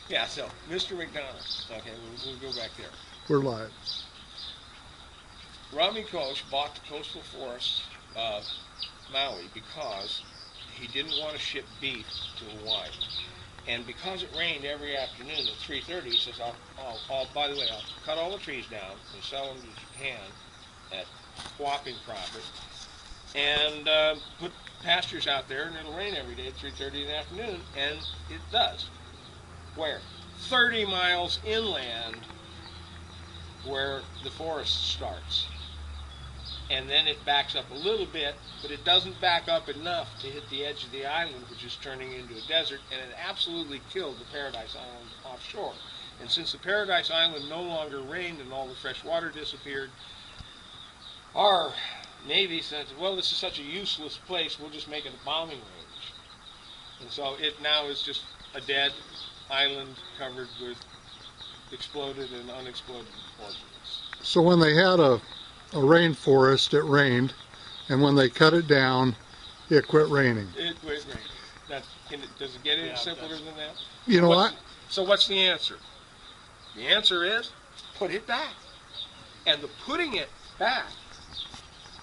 Yeah, so Mr. McDonough. Okay, we'll go back there. We're live. Robbie Koch bought the coastal forests of Maui because he didn't want to ship beef to Hawaii. And because it rained every afternoon at 3:30, he says, by the way, I'll cut all the trees down and sell them to Japan at whopping profit, and put pastures out there, and it'll rain every day at 3:30 in the afternoon, and it does. Where? 30 miles inland where the forest starts. And then it backs up a little bit, but it doesn't back up enough to hit the edge of the island, which is turning into a desert, and it absolutely killed the Paradise Island offshore. And since the Paradise Island no longer rained and all the fresh water disappeared, our Navy said, well, this is such a useless place, we'll just make it a bombing range. And so it now is just a dead island covered with exploded and unexploded ordnance. So when they had a rainforest, it rained, and when they cut it down, it quit raining. It quit raining. Does it get any simpler than that? You know what? So what's the answer? The answer is put it back. And the putting it back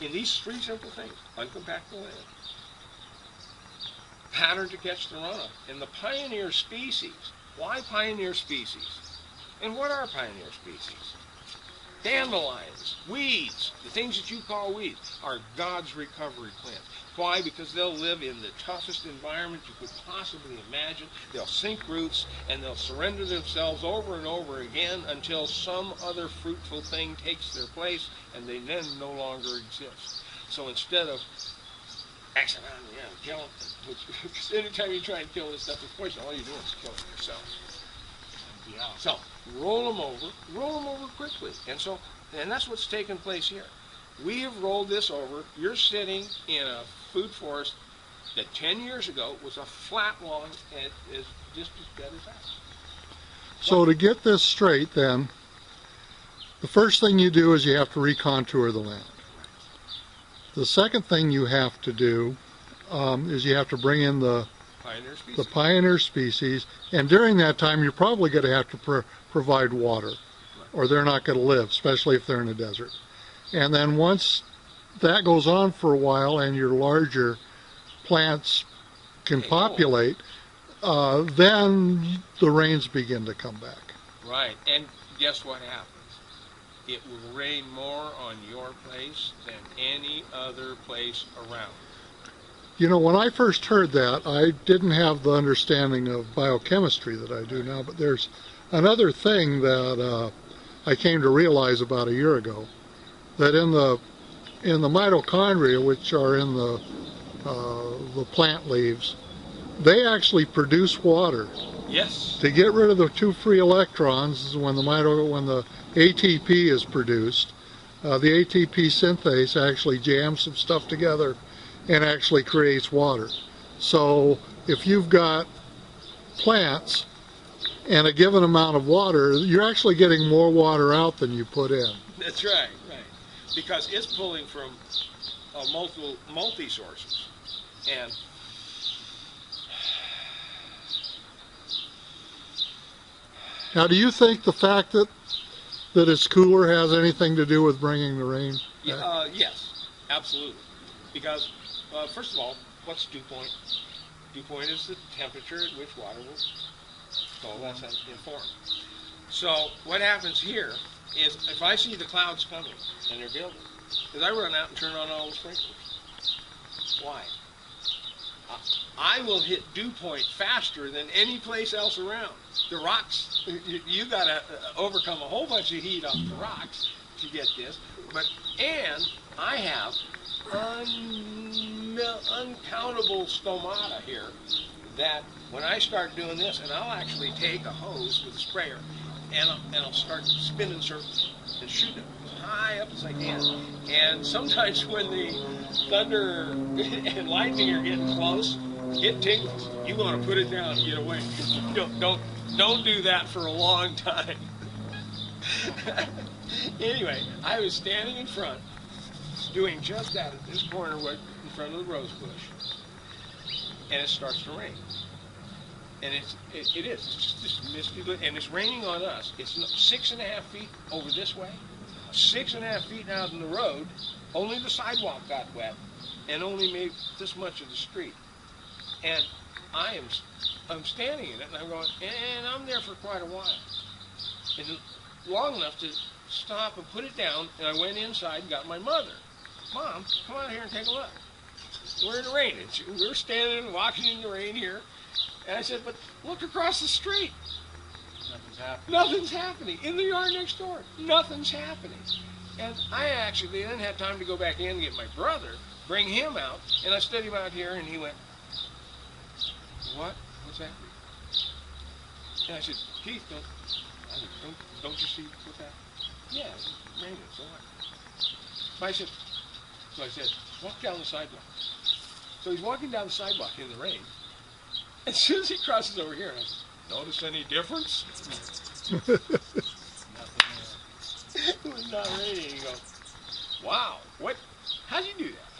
in these three simple things: uncompact the land, pattern to catch the runoff, and the pioneer species. Why pioneer species? And what are pioneer species? Dandelions, weeds, the things that you call weeds, are God's recovery plants. Why? Because they'll live in the toughest environment you could possibly imagine. They'll sink roots, and they'll surrender themselves over and over again until some other fruitful thing takes their place, and they then no longer exist. So instead of axing around, killing them, because anytime you try and kill this stuff with poison, all you're doing is killing yourself. Yeah. So roll them over quickly. And that's what's taken place here. We have rolled this over. You're sitting in a food forest that 10 years ago was a flat lawn and is just as dead as that. So to get this straight then, the first thing you do is you have to recontour the land. The second thing you have to do is you have to bring in the pioneer species, and during that time you're probably going to have to provide water, or they're not going to live, especially if they're in a desert. And then once that goes on for a while and your larger plants can populate, then the rains begin to come back. Right, and guess what happens? It will rain more on your place than any other place around. You know, when I first heard that, I didn't have the understanding of biochemistry that I do now, but there's another thing that I came to realize about a year ago, that in the mitochondria, which are in the plant leaves, they actually produce water. Yes. To get rid of the two free electrons, when the ATP is produced, the ATP synthase actually jams some stuff together and actually creates water. So if you've got plants and a given amount of water, you're actually getting more water out than you put in. That's right, right. Because it's pulling from multi sources. And now, do you think the fact that it's cooler has anything to do with bringing the rain back? Yes, absolutely. Because, first of all, what's dew point? Dew point is the temperature at which water will go. That's informed. So what happens here is if I see the clouds coming and they're building, because I run out and turn on all the sprinklers. Why? I will hit dew point faster than any place else around. The rocks, you got to overcome a whole bunch of heat off the rocks to get this. And I have uncountable stomata here that when I start doing this, and I'll actually take a hose with a sprayer and I'll start spinning circles and shoot them as high up as I can. And sometimes when the thunder and lightning are getting close, it tingles. You want to put it down and get away. Don't do that for a long time. Anyway, I was standing in front, doing just that at this corner in front of the rose bush, and it starts to rain. And it is. It's just this misty, and it's raining on us. It's 6.5 feet over this way, 6.5 feet out in the road. Only the sidewalk got wet, and only maybe this much of the street. And I'm standing in it, and I'm going, and I'm there for quite a while, and long enough to stop and put it down. And I went inside and got my mother. Mom, come out here and take a look. We're in the rain. We're standing and walking in the rain here. And I said, but look across the street. Nothing's happening. Nothing's happening. In the yard next door, nothing's happening. And I actually then had time to go back in and get my brother, bring him out, and I stood him out here, and he went, what? What's that? And I said, Keith, don't you see what's happening? Yeah, it's raining, so what? So I said, walk down the sidewalk. So he's walking down the sidewalk in the rain. As soon as he crosses over here, and I said, notice any difference? It was not raining. He goes, wow, how'd you do that?